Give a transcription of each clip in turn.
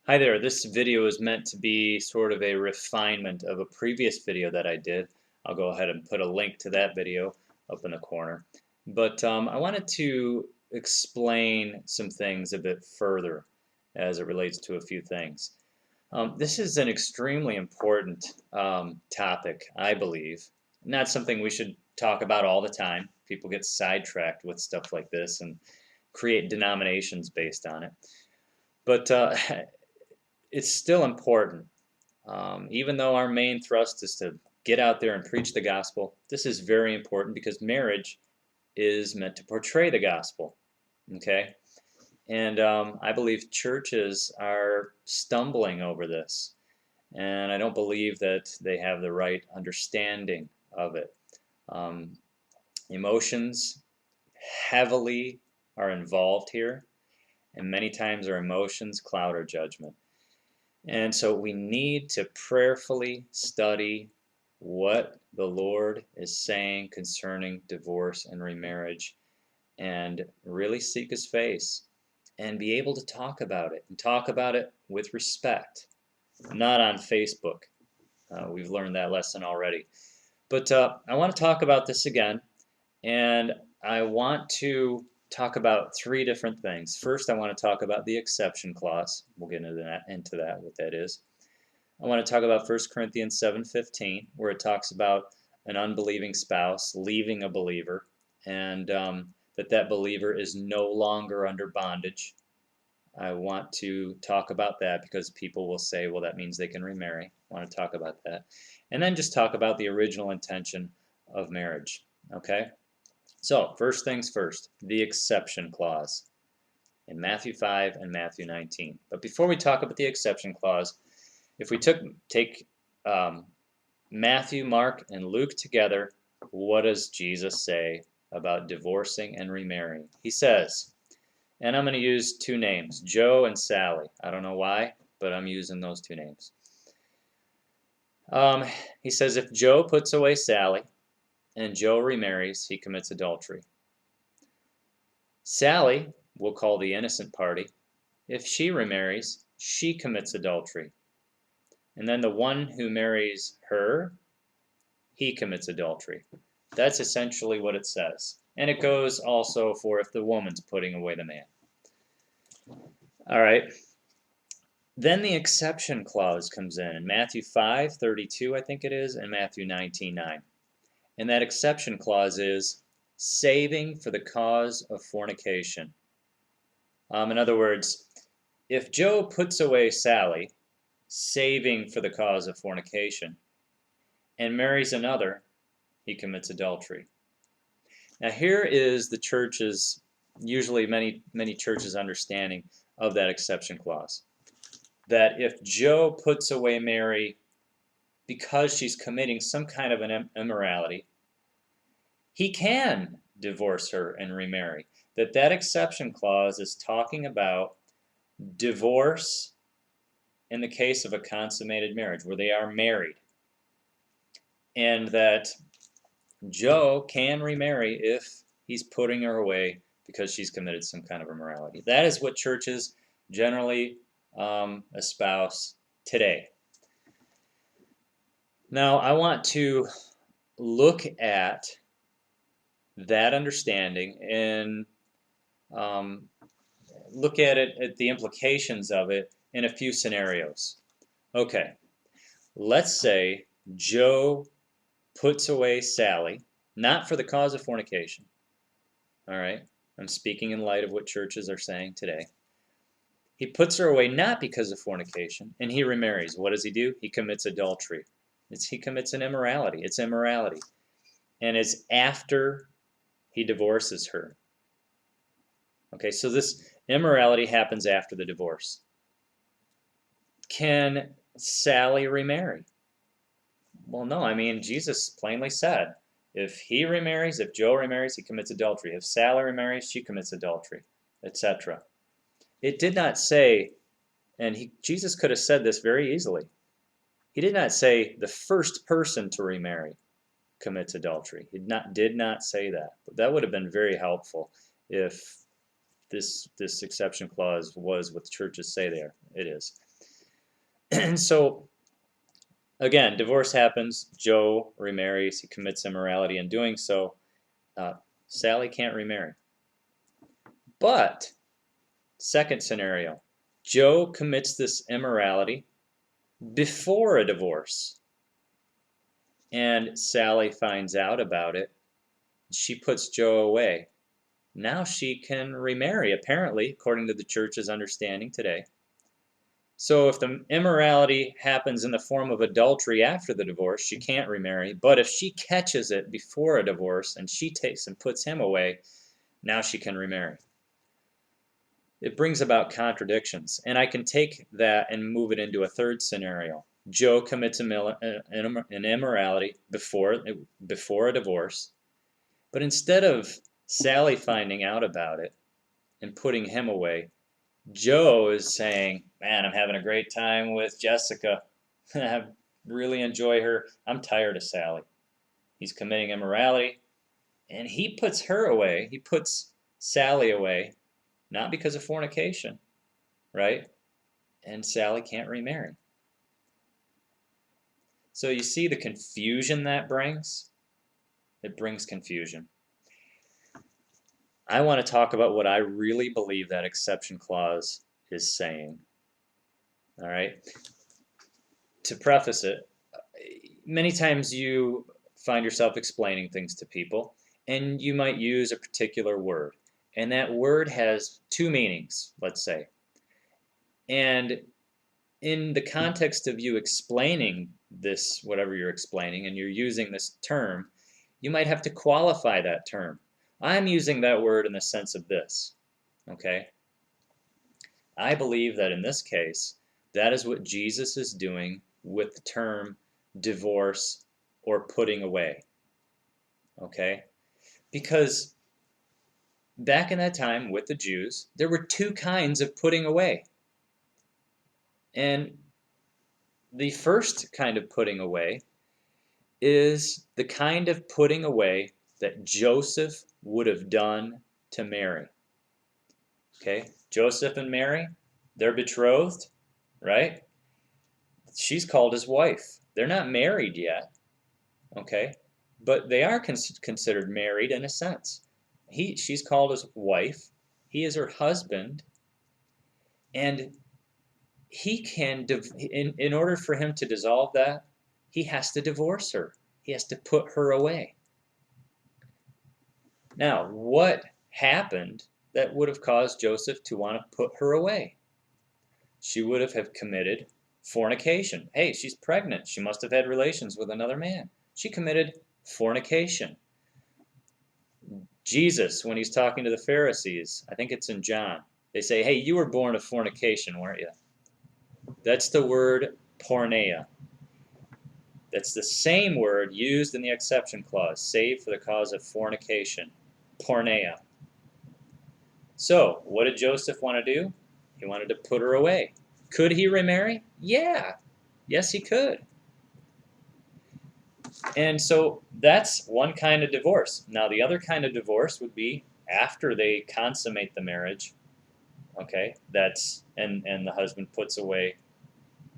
Hi there, this video is meant to be sort of a refinement of a previous video that I did. I'll go ahead and put a link to that video up in the corner. But I wanted to explain some things a bit further as it relates to a few things. This is an extremely important topic, I believe. Not something we should talk about all the time. People get sidetracked with stuff like this and create denominations based on it. But it's still important. Even though our main thrust is to get out there and preach the gospel, this is very important because marriage is meant to portray the gospel. Okay? And I believe churches are stumbling over this. And I don't believe that they have the right understanding of it. Um, Emotions heavily are involved here, and many times our emotions cloud our judgment. And so we need to prayerfully study what the Lord is saying concerning divorce and remarriage and really seek His face and be able to talk about it and talk about it with respect, not on Facebook. We've learned that lesson already. But I want to talk about this again, and I want to talk about three different things. First, I want to talk about the exception clause. We'll get into that, what that is. I want to talk about 1 Corinthians 7:15, where it talks about an unbelieving spouse leaving a believer, and that believer is no longer under bondage. I want to talk about that because people will say, well, that means they can remarry. I want to talk about that. And then just talk about the original intention of marriage. Okay? So, first things first, the exception clause in Matthew 5 and Matthew 19. But before we talk about the exception clause, if we take Matthew, Mark, and Luke together, what does Jesus say about divorcing and remarrying? He says, and I'm going to use two names, Joe and Sally. I don't know why, but I'm using those two names. He says, if Joe puts away Sally and Joe remarries, he commits adultery. Sally, we'll call the innocent party, if she remarries, she commits adultery. And then the one who marries her, he commits adultery. That's essentially what it says. And it goes also for if the woman's putting away the man. All right. Then the exception clause comes in Matthew 5:32, I think it is, and Matthew 19:9. And that exception clause is saving for the cause of fornication. In other words, if Joe puts away Sally, saving for the cause of fornication, and marries another, he commits adultery. Now here is the church's, usually many churches' understanding of that exception clause. That if Joe puts away Mary because she's committing some kind of an immorality, he can divorce her and remarry. That exception clause is talking about divorce in the case of a consummated marriage where they are married. And that Joe can remarry if he's putting her away because she's committed some kind of immorality. That is what churches generally espouse today. Now, I want to look at that understanding and look at it, at the implications of it in a few scenarios. Okay, let's say Joe puts away Sally, not for the cause of fornication. All right, I'm speaking in light of what churches are saying today. He puts her away not because of fornication, and he remarries. What does he do? He commits adultery. He commits an immorality. It's immorality. And it's after he divorces her. Okay, so this immorality happens after the divorce. Can Sally remarry? Well, no. I mean, Jesus plainly said, if he remarries, if Joe remarries, he commits adultery. If Sally remarries, she commits adultery, etc. It did not say, and Jesus could have said this very easily. He did not say the first person to remarry commits adultery. He did not say that. But that would have been very helpful if this exception clause was what the churches say there. It is. And so, again, divorce happens. Joe remarries. He commits immorality in doing so. Sally can't remarry. But, second scenario, Joe commits this immorality before a divorce. And Sally finds out about it. She puts Joe away. Now she can remarry, apparently, according to the church's understanding today. So if the immorality happens in the form of adultery after the divorce, she can't remarry. But if she catches it before a divorce and she takes and puts him away, now she can remarry. It brings about contradictions. And I can take that and move it into a third scenario. Joe commits an immorality before a divorce. But instead of Sally finding out about it and putting him away, Joe is saying, man, I'm having a great time with Jessica. I really enjoy her. I'm tired of Sally. He's committing immorality. And he puts her away. He puts Sally away, not because of fornication, right? And Sally can't remarry. So you see the confusion that brings? It brings confusion. I want to talk about what I really believe that exception clause is saying. All right? To preface it, many times you find yourself explaining things to people, and you might use a particular word. And that word has two meanings, let's say. And in the context of you explaining this, whatever you're explaining, and you're using this term, you might have to qualify that term. I'm using that word in the sense of this, okay? I believe that in this case, that is what Jesus is doing with the term divorce or putting away, okay? Because back in that time with the Jews, there were two kinds of putting away. And the first kind of putting away is the kind of putting away that Joseph would have done to Mary. Okay, Joseph and Mary, they're betrothed, right? She's called his wife. They're not married yet, okay? But they are considered married in a sense. She's called his wife. He is her husband. And he can, in order for him to dissolve that, he has to divorce her. He has to put her away. Now, what happened that would have caused Joseph to want to put her away? She would have committed fornication. Hey, she's pregnant. She must have had relations with another man. She committed fornication. Jesus, when he's talking to the Pharisees, I think it's in John, they say, hey, you were born of fornication, weren't you? That's the word porneia. That's the same word used in the exception clause, save for the cause of fornication, porneia. So, what did Joseph want to do? He wanted to put her away. Could he remarry? Yeah. Yes, he could. And so that's one kind of divorce. Now, the other kind of divorce would be after they consummate the marriage, okay, and the husband puts away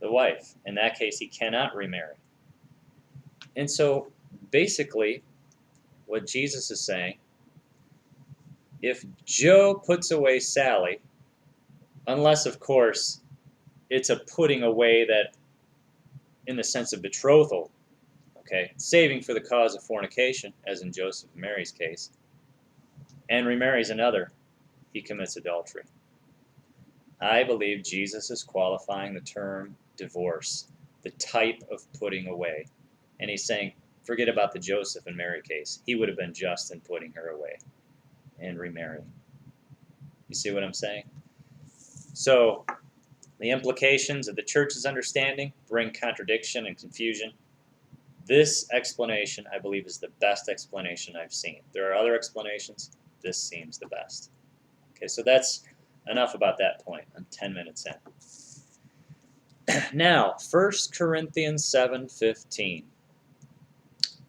the wife. In that case, he cannot remarry. And so, basically, what Jesus is saying, if Joe puts away Sally, unless, of course, it's a putting away that, in the sense of betrothal, okay, saving for the cause of fornication, as in Joseph and Mary's case, and remarries another, he commits adultery. I believe Jesus is qualifying the term divorce, the type of putting away. And he's saying, forget about the Joseph and Mary case. He would have been just in putting her away and remarrying. You see what I'm saying? So, the implications of the church's understanding bring contradiction and confusion. This explanation, I believe, is the best explanation I've seen. There are other explanations. This seems the best. Okay, so that's enough about that point. I'm 10 minutes in. Now, 1 Corinthians 7:15.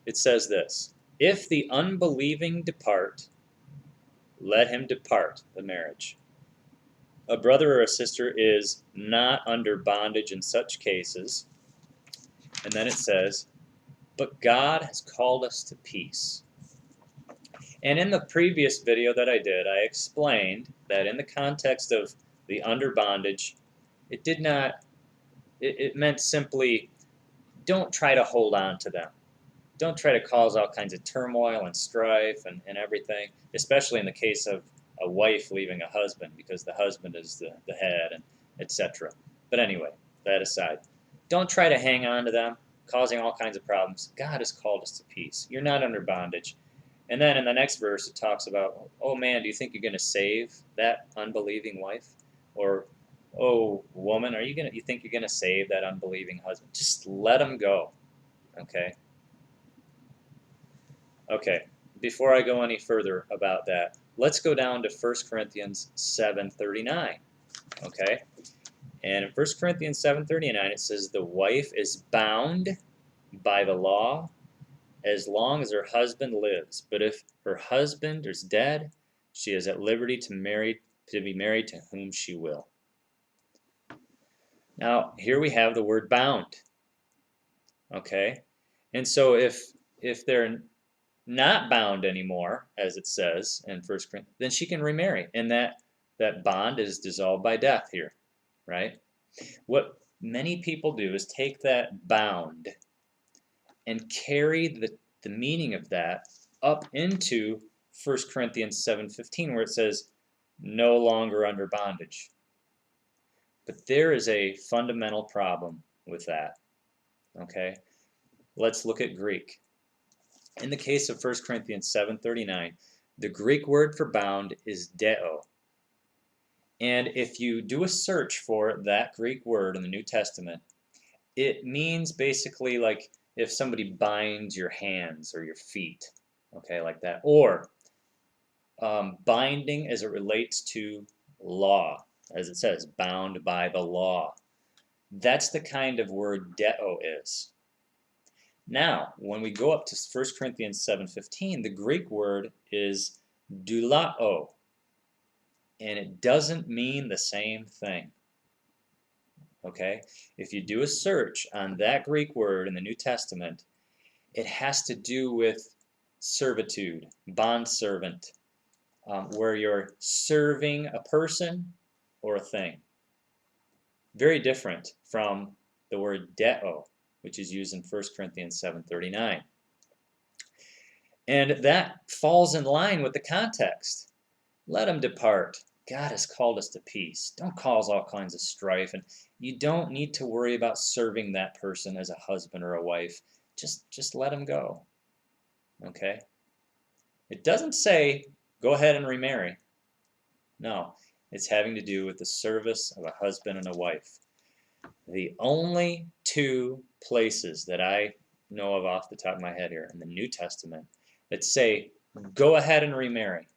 It says this, if the unbelieving depart, let him depart, the marriage. A brother or a sister is not under bondage in such cases. And then it says, but God has called us to peace. And in the previous video that I did, I explained that in the context of the under bondage, it did not, it meant simply don't try to hold on to them. Don't try to cause all kinds of turmoil and strife and everything, especially in the case of a wife leaving a husband because the husband is the head, and etc. But anyway, that aside, don't try to hang on to them, causing all kinds of problems. God has called us to peace. You're not under bondage. And then in the next verse, it talks about, oh man, do you think you're going to save that unbelieving wife? Or, oh woman, you think you're going to save that unbelieving husband? Just let him go, okay? Okay, before I go any further about that, let's go down to 1 Corinthians 7:39, okay? And in 1 Corinthians 7:39, it says, the wife is bound by the law as long as her husband lives. But if her husband is dead, she is at liberty to be married to whom she will. Now, here we have the word bound, okay? And so if they're not bound anymore, as it says in 1 Corinthians, then she can remarry. And that bond is dissolved by death here, right? What many people do is take that bound and carry the meaning of that up into 1 Corinthians 7:15, where it says, no longer under bondage. But there is a fundamental problem with that, okay? Let's look at Greek. In the case of 1 Corinthians 7:39, the Greek word for bound is deo. And if you do a search for that Greek word in the New Testament, it means basically like if somebody binds your hands or your feet, okay, like that. Or binding as it relates to law, as it says, bound by the law. That's the kind of word deo is. Now, when we go up to 1 Corinthians 7:15, the Greek word is doulao, and it doesn't mean the same thing. Okay? If you do a search on that Greek word in the New Testament, it has to do with servitude, bondservant, where you're serving a person or a thing. Very different from the word deo, which is used in 1 Corinthians 7:39. And that falls in line with the context. Let them depart. God has called us to peace. Don't cause all kinds of strife. And you don't need to worry about serving that person as a husband or a wife. Just let them go. Okay? It doesn't say, go ahead and remarry. No, it's having to do with the service of a husband and a wife. The only two places that I know of off the top of my head here in the New Testament that say, go ahead and remarry.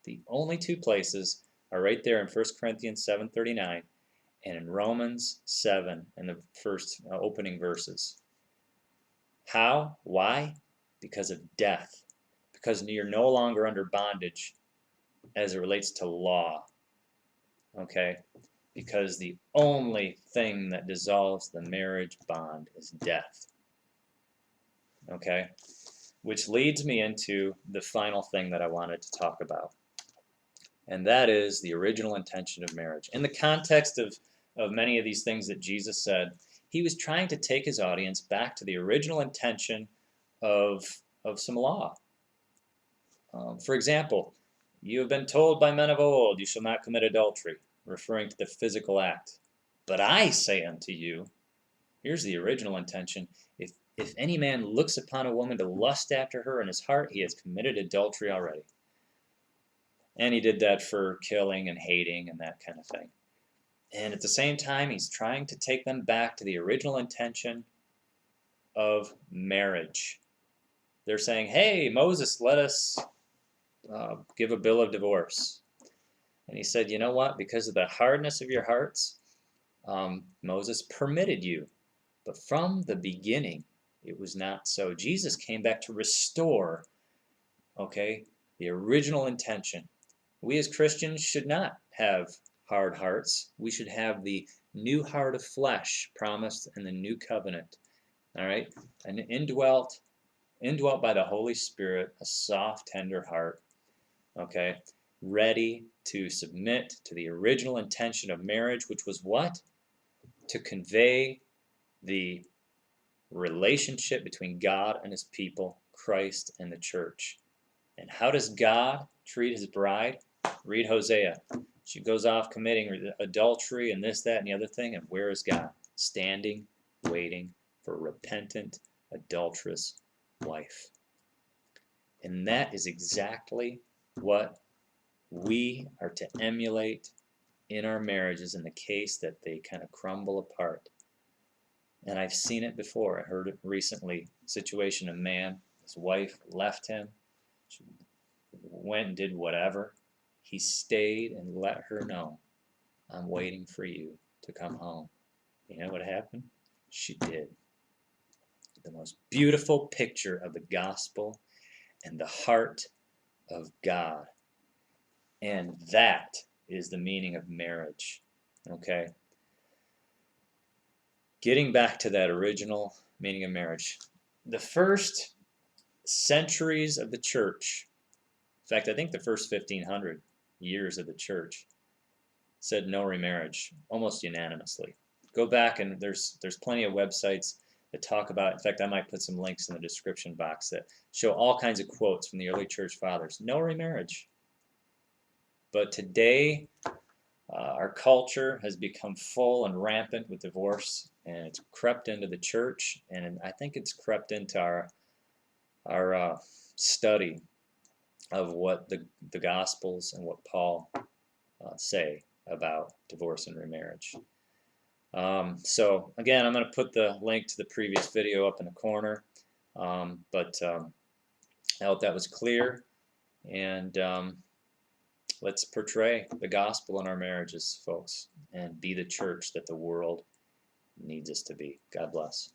The only two places are right there in 1 Corinthians 7:39 and in Romans 7 in the first opening verses. How? Why? Because of death. Because you're no longer under bondage as it relates to law. Okay? Because the only thing that dissolves the marriage bond is death. Okay? Which leads me into the final thing that I wanted to talk about. And that is the original intention of marriage. In the context of many of these things that Jesus said, he was trying to take his audience back to the original intention of some law. For example, you have been told by men of old, you shall not commit adultery, referring to the physical act. But I say unto you, here's the original intention, if any man looks upon a woman to lust after her in his heart, he has committed adultery already. And he did that for killing and hating and that kind of thing. And at the same time, he's trying to take them back to the original intention of marriage. They're saying, hey, Moses, let us give a bill of divorce. And he said, you know what? Because of the hardness of your hearts, Moses permitted you. But from the beginning, it was not so. Jesus came back to restore, okay, the original intention. We as Christians should not have hard hearts. We should have the new heart of flesh promised in the new covenant. All right? An indwelt by the Holy Spirit, a soft, tender heart. Okay? Ready to submit to the original intention of marriage, which was what? To convey the relationship between God and his people, Christ and the church. And how does God treat his bride? Read Hosea. She goes off committing adultery and this, that, and the other thing. And where is God? Standing, waiting for a repentant, adulterous wife. And that is exactly what we are to emulate in our marriages in the case that they kind of crumble apart. And I've seen it before. I heard it recently. Situation, a man, his wife left him. She went and did whatever. He stayed and let her know, I'm waiting for you to come home. You know what happened? She did. The most beautiful picture of the gospel and the heart of God. And that is the meaning of marriage. Okay? Getting back to that original meaning of marriage. The first centuries of the church, in fact, I think the first 1500 years of the church, said no remarriage almost unanimously. Go back and there's plenty of websites that talk about, in fact, I might put some links in the description box that show all kinds of quotes from the early church fathers. No remarriage. But today, our culture has become full and rampant with divorce, and it's crept into the church, and I think it's crept into our study of what the Gospels and what Paul say about divorce and remarriage. So again, I'm going to put the link to the previous video up in the corner, but I hope that was clear, and let's portray the gospel in our marriages, folks, and be the church that the world needs us to be. God bless.